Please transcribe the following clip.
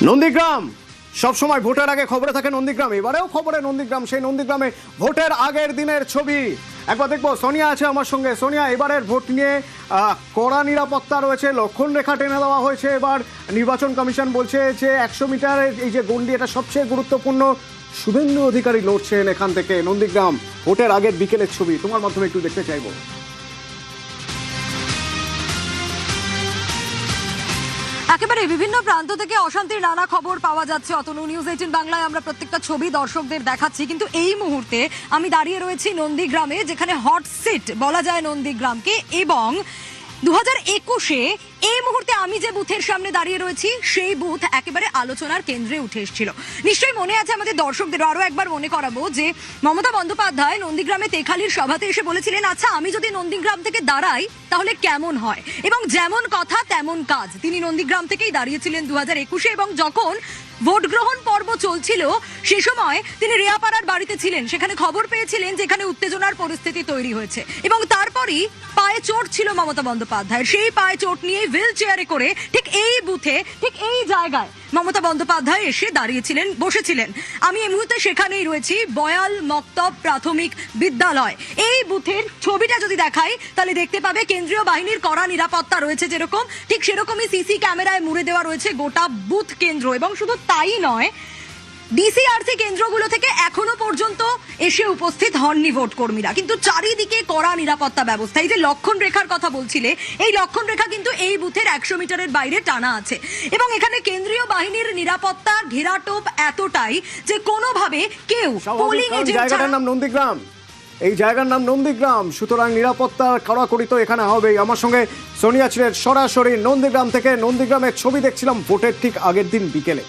নন্দীগ্রাম সবসময় ভোটের আগে খবরে থাকে নন্দীগ্রাম, এবারেও খবরে নন্দীগ্রাম। সেই নন্দীগ্রামে ভোটের আগের দিনের ছবি একবার দেখবো। সোনিয়া আছে আমার সঙ্গে। সোনিয়া, এবারের ভোট নিয়ে কড়া নিরাপত্তা রয়েছে, লক্ষণ রেখা টেনে দেওয়া হয়েছে। এবার নির্বাচন কমিশন বলছে যে 100 মিটারের এই যে গন্ডি, এটা সবচেয়ে গুরুত্বপূর্ণ। শুভেন্দু অধিকারী লড়ছেন এখান থেকে। নন্দীগ্রাম ভোটের আগের বিকেলের ছবি তোমার মাধ্যমে একটু দেখতে চাইবো। একেবারে বিভিন্ন প্রান্ত থেকে অশান্তির নানা খবর পাওয়া যাচ্ছে। অতনু, নিউজ 18 বাংলায় আমরা প্রত্যেকটা ছবি দর্শকদের দেখাচ্ছি। কিন্তু এই মুহূর্তে আমি দাঁড়িয়ে রয়েছি নন্দীগ্রামে, যেখানে হট সিট বলা যায় নন্দীগ্রামকে। এবং 2021-এ এই মুহূর্তে আমি যে বুথের সামনে দাঁড়িয়ে রয়েছি, সেই বুথ একেবারে আলোচনার কেন্দ্রে উঠে এসেছিল। নিশ্চয়ই মনে আছে আমাদের দর্শকদের, আরো একবার মনে করাবো যে মমতা বন্দ্যোপাধ্যায় নন্দীগ্রামে তেখালির সভাতে এসে বলেছিলেন, আচ্ছা আমি যদি নন্দীগ্রাম থেকে দাঁড়াই তাহলে কেমন হয়। এবং যেমন কথা তেমন কাজ, তিনি নন্দীগ্রাম থেকেই দাঁড়িয়েছিলেন 2021-এ। এবং যখন ভোট গ্রহণ পর্ব চলছিল সে সময় তিনি রেয়াপাড়ার বাড়িতে ছিলেন, সেখানে খবর পেয়েছিলেন যেখানে উত্তেজনার পরিস্থিতি তৈরি হয়েছে। এবং তারপরই পায়ে চোট ছিল মমতা বন্দ্যোপাধ্যায়ের। সেই পায়ে চোট নিয়ে হুইল চেয়ারে করে ঠিক এই বুথে, ঠিক এই জায়গায় মমতা বন্দ্যোপাধ্যায় এসে দাঁড়িয়েছিলেন, বসেছিলেন। আমি এই মুহূর্তে সেখানেই রয়েছি, বয়াল মক্তব প্রাথমিক বিদ্যালয়। এই বুথের ছবিটা যদি দেখাই তাহলে দেখতে পাবে কেন্দ্রীয় বাহিনীর কড়া নিরাপত্তা রয়েছে যেরকম, ঠিক সেরকমই সিসি ক্যামেরায় মুড়ে দেওয়া রয়েছে গোটা বুথ কেন্দ্র। এবং শুধু তাই নয়, ডিসিআরসি কেন্দ্রগুলো থেকে এখনো পর্যন্ত এসে উপস্থিত হননি ভোট কর্মীরা, কিন্তু চারিদিকে কড়া নিরাপত্তা ব্যবস্থা। এই যে লক্ষণ রেখার কথা বলছিলে, এই লক্ষণ রেখা কিন্তু এই বুথের 100 মিটারের বাইরে টানা আছে। এবং এখানে কেন্দ্রীয় বাহিনীর নিরাপত্তার ঘেরাটোপ এতটাই যে কোনোভাবে কেউ পোলিং এজেন্ট, জায়গাটার নাম নন্দীগ্রাম, এই জায়গার নাম নন্দীগ্রাম, সুতরাং নিরাপত্তার কড়াকড়ি তো এখানে হবেই। আমার সঙ্গে সোনিয়া ছিলেন সরাসরি নন্দীগ্রাম থেকে। নন্দীগ্রামের ছবি দেখছিলাম ভোটের ঠিক আগের দিন বিকেলে।